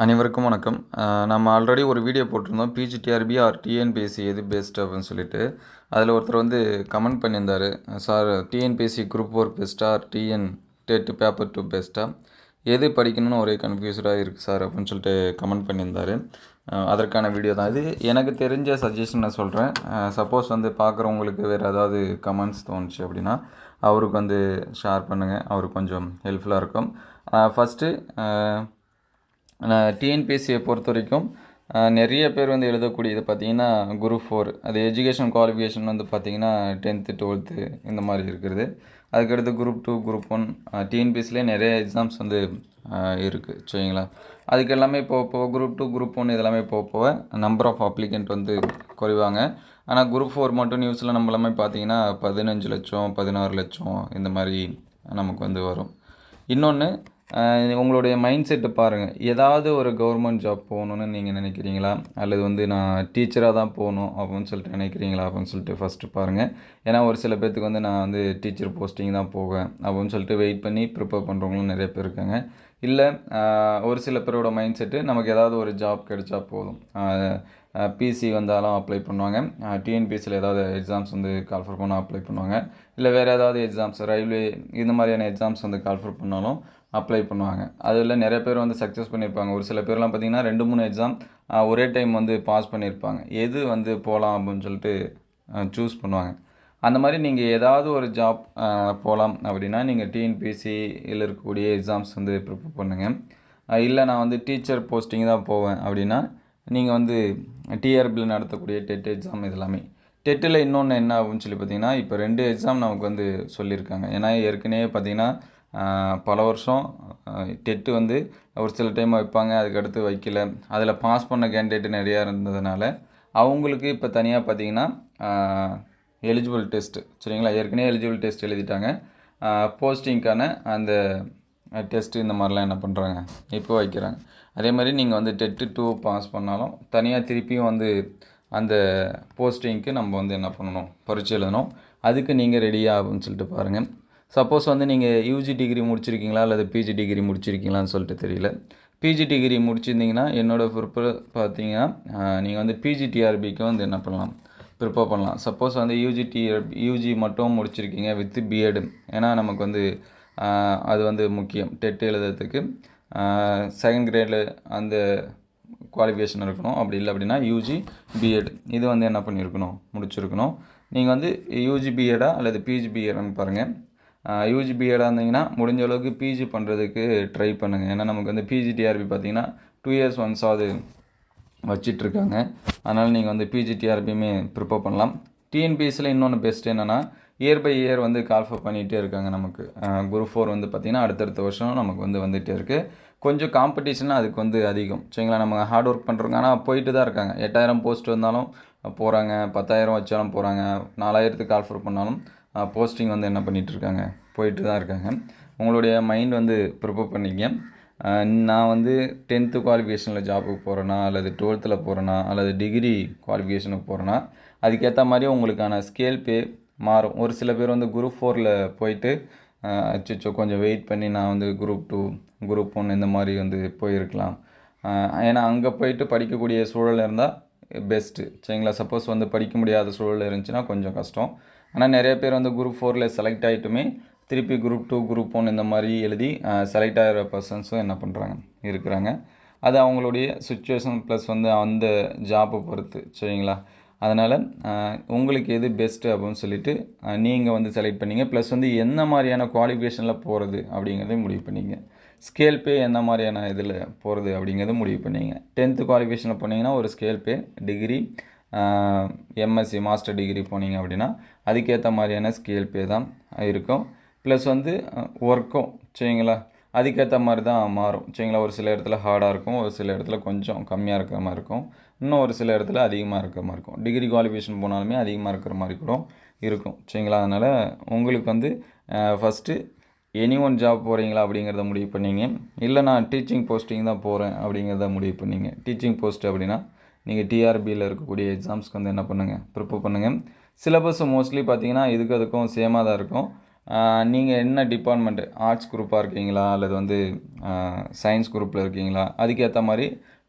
அனைவருக்கும் வணக்கம். நம்ம ஆல்ரெடி ஒரு வீடியோ போட்டிருந்தோம். பிஜிடிஆர்பி ஆர் டிஎன்பிஎஸ்சி எது பெஸ்ட் அப்படின்னு சொல்லிட்டு. அதில் ஒருத்தர் வந்து கமெண்ட் பண்ணியிருந்தார், சார் டிஎன்பிஎஸ்சி குரூப் 4 பெஸ்ட்டா டிஎன் டெட் பேப்பர் 2 பெஸ்ட்டா, எது படிக்கணும்னு ஒரே கன்ஃபியூஸ்டாக இருக்குது சார் அப்படின்னு சொல்லிட்டு கமெண்ட் பண்ணியிருந்தார். அதற்கான வீடியோ தான் இது. எனக்கு தெரிஞ்ச சஜஷன் நான் சொல்கிறேன். சப்போஸ் வந்து பார்க்குறவங்களுக்கு வேறு ஏதாவது கமெண்ட்ஸ் தோணுச்சு அப்படின்னா அவருக்கு வந்து ஷேர் பண்ணுங்கள், அவருக்கு கொஞ்சம் ஹெல்ப்ஃபுல்லாக இருக்கும். ஃபஸ்ட்டு டிஎன்பிஎஸ்சியை பொறுத்த வரைக்கும் நிறைய பேர் வந்து எழுதக்கூடியது பார்த்திங்கன்னா குரூப் 4. அது எஜுகேஷன் குவாலிஃபிகேஷன் வந்து பார்த்திங்கன்னா 10th 12th இந்த மாதிரி இருக்கிறது. அதுக்கடுத்து குரூப் 2 குரூப் 1 டிஎன்பிஎஸ்சிலே நிறைய எக்ஸாம்ஸ் வந்து இருக்குது சரிங்களா. அதுக்கு எல்லாமே போக குரூப் 2 குரூப் 1 இதெல்லாமே போக நம்பர் ஆஃப் அப்ளிகண்ட் வந்து குறைவாங்க. ஆனால் குரூப் 4 மட்டும் நியூஸில் நம்ம எல்லாமே பார்த்திங்கன்னா 15 லட்சம் 16 லட்சம் இந்த மாதிரி நமக்கு வந்து வரும். இன்னொன்று, உங்களுடைய மைண்ட் செட்டு பாருங்கள். ஏதாவது ஒரு கவர்மெண்ட் ஜாப் போகணுன்னு நீங்கள் நினைக்கிறீங்களா, அல்லது வந்து நான் டீச்சராக தான் போகணும் அப்படின்னு சொல்லிட்டு நினைக்கிறீங்களா அப்படின்னு சொல்லிட்டு ஃபஸ்ட்டு பாருங்கள். ஏன்னா ஒரு சில பேர்த்துக்கு வந்து நான் வந்து டீச்சர் போஸ்டிங் தான் போவேன் அப்படின்னு சொல்லிட்டு வெயிட் பண்ணி ப்ரிப்பேர் பண்ணுறவங்களும் நிறைய பேர் இருக்காங்க. இல்லை ஒரு சில பேரோட மைண்ட் செட்டு நமக்கு ஏதாவது ஒரு ஜாப் கிடைச்சா போதும், பிசி வந்தாலும் அப்ளை பண்ணுவாங்க, டிஎன்பிஎஸ்சியில் ஏதாவது எக்ஸாம்ஸ் வந்து கால்ஃபர் பண்ணால் அப்ளை பண்ணுவாங்க, இல்லை வேறு ஏதாவது எக்ஸாம்ஸ் ரயில்வே இந்த மாதிரியான எக்ஸாம்ஸ் வந்து கால்ஃபர் பண்ணாலும் அப்ளை பண்ணுவாங்க. அதில் நிறைய பேர் வந்து சக்ஸஸ் பண்ணியிருப்பாங்க. ஒரு சில பேர்லாம் பார்த்திங்கன்னா 2-3 எக்ஸாம் ஒரே டைம் வந்து பாஸ் பண்ணியிருப்பாங்க. எது வந்து போகலாம் அப்படின்னு சொல்லிட்டு சூஸ் பண்ணுவாங்க. அந்த மாதிரி நீங்கள் ஏதாவது ஒரு ஜாப் போகலாம் அப்படின்னா நீங்கள் டிஎன்பிஎஸ்சியில் இருக்கக்கூடிய எக்ஸாம்ஸ் வந்து ப்ரிப்பேர் பண்ணுங்கள். இல்லை நான் வந்து டீச்சர் போஸ்டிங் தான் போவேன் அப்படின்னா நீங்கள் வந்து டிஆர்பியில் நடத்தக்கூடிய டெட் எக்ஸாம் இதெல்லாமே. டெட்டில் இன்னொன்று என்ன அப்படின்னு சொல்லி பார்த்தீங்கன்னா, இப்போ 2 எக்ஸாம் நமக்கு வந்து சொல்லியிருக்காங்க. ஏன்னா ஏற்கனவே பார்த்திங்கன்னா பல வருஷம் டெட்டு வந்து ஒரு சில டைம் வைப்பாங்க, அதுக்கடுத்து வைக்கல. அதில் பாஸ் பண்ண கேண்டிடேட்டு நிறையா இருந்ததுனால அவங்களுக்கு இப்போ தனியாக பார்த்திங்கன்னா எலிஜிபிள் டெஸ்ட்டு சரிங்களா. ஏற்கனவே எலிஜிபிள் டெஸ்ட் எழுதிட்டாங்க, போஸ்டிங்க்கான அந்த டெஸ்ட்டு இந்த மாதிரிலாம் என்ன பண்ணுறாங்க இப்போ வைக்கிறாங்க. அதே மாதிரி நீங்கள் வந்து டெட்டு 2 பாஸ் பண்ணாலும் தனியாக திருப்பியும் வந்து அந்த போஸ்டிங்க்கு நம்ம வந்து என்ன பண்ணணும், பரீட்சை எழுதணும். அதுக்கு நீங்கள் ரெடியாக அப்படின்னு சொல்லிட்டு பாருங்கள். சப்போஸ் வந்து நீங்கள் யூஜி டிகிரி முடிச்சிருக்கீங்களா அல்லது பிஜி டிகிரி முடிச்சிருக்கீங்களான்னு சொல்லிட்டு தெரியல. பிஜி டிகிரி முடிச்சிருந்தீங்கன்னா என்னோடய ப்ரிப்பேர் பார்த்தீங்கன்னா நீங்கள் வந்து பிஜிடிஆர்பிக்கு வந்து என்ன பண்ணலாம், ப்ரிப்பேர் பண்ணலாம். சப்போஸ் வந்து யூஜி மட்டும் முடிச்சிருக்கீங்க வித் பிஎட், ஏன்னா நமக்கு வந்து அது வந்து முக்கியம். டெட் எழுதுறதுக்கு செகண்ட் கிரேடில் அந்த குவாலிஃபிகேஷன் இருக்கணும். அப்படி இல்லை அப்படின்னா யூஜி பிஎட் இது வந்து என்ன பண்ணியிருக்கணும், முடிச்சிருக்கணும். நீங்கள் வந்து யூஜி பிஎடா அல்லது பிஜி பிஎடான்னு பாருங்கள். யூஜி பிஎடாக இருந்தீங்கன்னா முடிஞ்ச அளவுக்கு பிஜி பண்ணுறதுக்கு ட்ரை பண்ணுங்கள். ஏன்னா நமக்கு வந்து பிஜிடிஆர்பி பார்த்திங்கன்னா 2 years ஒன்ஸாவது வச்சிட்ருக்காங்க. அதனால் நீங்கள் வந்து பிஜிடிஆர்பியுமே ப்ரிப்பேர் பண்ணலாம். டிஎன்பிஎஸ்சியில் இன்னொன்று பெஸ்ட் என்னென்னா இயர் பை இயர் வந்து கால்ஃபர் பண்ணிகிட்டே இருக்காங்க. நமக்கு குரூப் 4 வந்து பார்த்திங்கன்னா அடுத்தடுத்த வருஷம் நமக்கு வந்து வந்துகிட்டே இருக்குது. கொஞ்சம் காம்படிஷனாக அதுக்கு வந்து அதிகம் சரிங்களா. நம்ம ஹார்ட் ஒர்க் பண்ணுறோங்க, ஆனால் போயிட்டு தான் இருக்காங்க. 8000 போஸ்ட் வந்தாலும் போகிறாங்க, 10,000 வச்சாலும் போகிறாங்க, 4000க்கு கால்ஃபர் பண்ணாலும் போஸ்டிங் வந்து என்ன பண்ணிகிட்ருக்காங்க, போயிட்டு தான் இருக்காங்க. உங்களுடைய மைண்ட் வந்து ப்ரிப்பேர் பண்ணிக்க. நான் வந்து 10th குவாலிஃபிகேஷனில் ஜாபுக்கு போகிறேன்னா அல்லது 12th போகிறேன்னா அல்லது டிகிரி குவாலிஃபிகேஷனுக்கு போகிறேன்னா அதுக்கேற்ற மாதிரி உங்களுக்கான ஸ்கேல் பே மாறும். ஒரு சில பேர் வந்து குரூப் 4 போயிட்டு அச்சோ கொஞ்சம் வெயிட் பண்ணி நான் வந்து குரூப் 2 குரூப் 1 இந்த மாதிரி வந்து போயிருக்கலாம். ஏன்னா அங்கே போயிட்டு படிக்கக்கூடிய சூழல் இருந்தால் பெஸ்ட்டு சரிங்களா. சப்போஸ் வந்து படிக்க முடியாத சூழல் இருந்துச்சுன்னா கொஞ்சம் கஷ்டம். ஆனால் நிறைய பேர் வந்து குரூப் 4 செலக்ட் ஆகிட்டுமே திருப்பி குரூப் 2 குரூப் 1 இந்த மாதிரி எழுதி செலக்ட் ஆகிற பர்சன்ஸும் என்ன பண்ணுறாங்க இருக்கிறாங்க. அது அவங்களுடைய சுச்சுவேஷன் ப்ளஸ் வந்து அந்த ஜாப்பை பொறுத்து சரிங்களா. அதனால் உங்களுக்கு எது பெஸ்ட்டு அப்படின்னு சொல்லிவிட்டு நீங்கள் வந்து செலக்ட் பண்ணிங்க. ப்ளஸ் வந்து என்ன மாதிரியான குவாலிஃபிகேஷனில் போகிறது அப்படிங்கிறதையும் முடிவு பண்ணிங்க. ஸ்கேல் பே என்ன மாதிரியான இதில் போகிறது அப்படிங்கிறத முடிவு பண்ணிங்க. 10th குவாலிஃபிகேஷனில் போனீங்கன்னா ஒரு ஸ்கேல் பே, டிகிரி எம்எஸ்சி மாஸ்டர் டிகிரி போனீங்க அப்படின்னா அதுக்கேற்ற மாதிரியான ஸ்கேல் பே தான் இருக்கும். ப்ளஸ் வந்து ஒர்க்கும் சரிங்களா அதுக்கேற்ற மாதிரி தான் மாறும் சரிங்களா. ஒரு சில இடத்துல ஹார்டாக இருக்கும், ஒரு சில இடத்துல கொஞ்சம் கம்மியாக இருக்கிற மாதிரி இருக்கும், இன்னும் ஒரு சில இடத்துல அதிகமாக இருக்கிற மாதிரி இருக்கும். டிகிரி குவாலிஃபிகேஷன் போனாலுமே அதிகமாக இருக்கிற மாதிரி கூட இருக்கும் சரிங்களா. அதனால் உங்களுக்கு வந்து ஃபஸ்ட்டு எனி ஒன் ஜாப் போகிறீங்களா அப்படிங்கிறத முடிவு பண்ணிங்க. இல்லை நான் டீச்சிங் போஸ்டிங் தான் போகிறேன் அப்படிங்கிறத முடிவு பண்ணிங்க. டீச்சிங் போஸ்ட் அப்படின்னா நீங்கள் டிஆர்பியில் இருக்கக்கூடிய எக்ஸாம்ஸ்க்கு வந்து என்ன பண்ணுங்கள், ப்ரிப்பேர் பண்ணுங்கள். சிலபஸ் மோஸ்ட்லி பார்த்திங்கன்னா இதுக்கு அதுக்கும் சேமாக தான் இருக்கும். நீங்கள் என்ன டிபார்ட்மெண்ட்டு ஆர்ட்ஸ் குரூப்பாக இருக்கீங்களா அல்லது வந்து சயின்ஸ் குரூப்பில் இருக்கீங்களா, அதுக்கேற்ற மாதிரி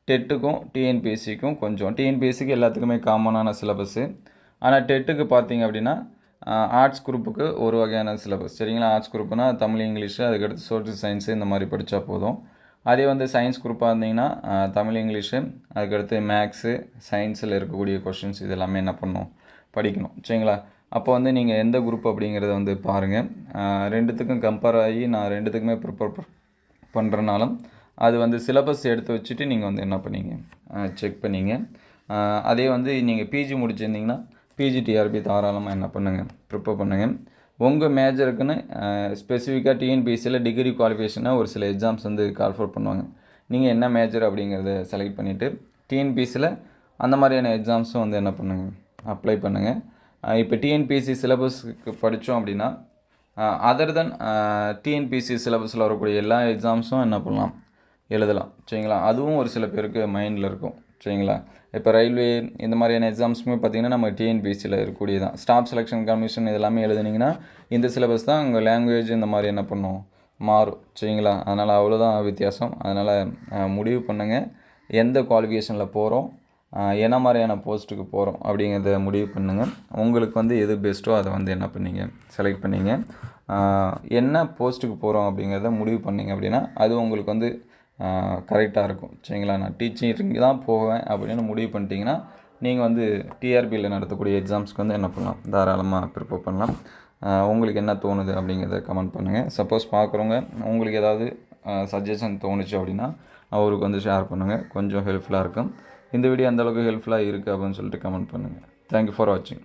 டெட்டுக்கும் டிஎன்பிஎஸ்சிக்கும் கொஞ்சம் டிஎன்பிஎஸ்சிக்கு எல்லாத்துக்குமே காமனான சிலபஸ்ஸு. ஆனால் டெட்டுக்கு பார்த்தீங்க அப்படின்னா ஆர்ட்ஸ் குரூப்புக்கு ஒரு வகையான சிலபஸ். சரிங்களா? ஆர்ட்ஸ் குரூப்புனா தமிழ், இங்கிலீஷு, அதுக்கடுத்து சோஷியல் சயின்ஸு இந்த மாதிரி படித்தா போதும். அதே வந்து சயின்ஸ் குரூப்பாக இருந்தீங்கன்னா தமிழ், இங்கிலீஷு, அதுக்கடுத்து மேக்ஸு, சயின்ஸில் இருக்கக்கூடிய கொஷின்ஸ் இது எல்லாமே என்ன பண்ணணும், படிக்கணும். சரிங்களா? அப்போ வந்து நீங்கள் எந்த குரூப் அப்படிங்கிறத வந்து பாருங்கள். ரெண்டுத்துக்கும் கம்பேர் ஆகி நான் ரெண்டுத்துக்குமே ப்ரிப்பேர் பண்ணுறனாலும் அது வந்து சிலபஸ் எடுத்து வச்சுட்டு நீங்கள் வந்து என்ன பண்ணீங்க, செக் பண்ணிங்க. அதே வந்து நீங்கள் பிஜி முடிச்சிருந்தீங்கன்னா பிஜிடிஆர்பி தாராளமாக என்ன பண்ணுங்கள், ப்ரிப்பேர் பண்ணுங்கள். உங்கள் மேஜருக்குன்னு ஸ்பெசிஃபிக்காக டிஎன்பிஎஸ்சியில் டிகிரி குவாலிஃபிகேஷனாக ஒரு சில எக்ஸாம்ஸ் வந்து கால்ஃபர் பண்ணுவாங்க. நீங்கள் என்ன மேஜர் அப்படிங்கிறத செலக்ட் பண்ணிவிட்டு டிஎன்பிஎஸ்சியில் அந்த மாதிரியான எக்ஸாம்ஸும் வந்து என்ன பண்ணுங்கள், அப்ளை பண்ணுங்கள். இப்போ டிஎன்பிஎஸ்சி சிலபஸ்க்கு படித்தோம் அப்படின்னா அதர் தென் டிஎன்பிஎஸ்சி சிலபஸில் வரக்கூடிய எல்லா எக்ஸாம்ஸும் என்ன பண்ணலாம், எழுதலாம். சரிங்களா? அதுவும் ஒரு சில பேருக்கு மைண்டில் இருக்கும். சரிங்களா? இப்போ ரயில்வே இந்த மாதிரியான எக்ஸாம்ஸுமே பார்த்திங்கன்னா நம்ம டிஎன்பிஎஸ்சியில் இருக்கக்கூடிய தான். ஸ்டாஃப் செலெக்ஷன் கமிஷன் இதெல்லாமே எழுதுனீங்கன்னா இந்த சிலபஸ் தான் உங்கள் லாங்குவேஜ் இந்த மாதிரி என்ன பண்ணும், மாறும். சரிங்களா? அதனால் அவ்வளோதான் வித்தியாசம். அதனால் முடிவு பண்ணுங்கள், எந்த குவாலிஃபிகேஷனில் போகிறோம், என்ன மாதிரியான போஸ்ட்டுக்கு போகிறோம் அப்படிங்கிறத முடிவு பண்ணுங்கள். உங்களுக்கு வந்து எது பெஸ்ட்டோ அதை வந்து என்ன பண்ணிங்க, செலக்ட் பண்ணிங்க. என்ன போஸ்ட்டுக்கு போகிறோம் அப்படிங்கிறத முடிவு பண்ணிங்க அப்படின்னா அது உங்களுக்கு வந்து கரெக்டாக இருக்கும். சரிங்களா? நான் டீச்சிங் தான் போவேன் அப்படின்னு முடிவு பண்ணிட்டீங்கன்னா நீங்கள் வந்து டிஆர்பியில் நடத்தக்கூடிய எக்ஸாம்ஸ்க்கு வந்து என்ன பண்ணலாம், தாராளமாக ப்ரிப்பேர் பண்ணலாம். உங்களுக்கு என்ன தோணுது அப்படிங்கிறத கமெண்ட் பண்ணுங்கள். சப்போஸ் பார்க்குறவங்க உங்களுக்கு ஏதாவது சஜஷன் தோணுச்சு அப்படின்னா அவருக்கு வந்து ஷேர் பண்ணுங்கள், கொஞ்சம் ஹெல்ப்ஃபுல்லாக இருக்கும். இந்த வீடியோ அந்தளவுக்கு ஹெல்ப்ஃபுல்லாக இருக்குது அப்படின்னு சொல்லிட்டு கமெண்ட் பண்ணுங்கள். தேங்க்யூ ஃபார் வாட்சிங்.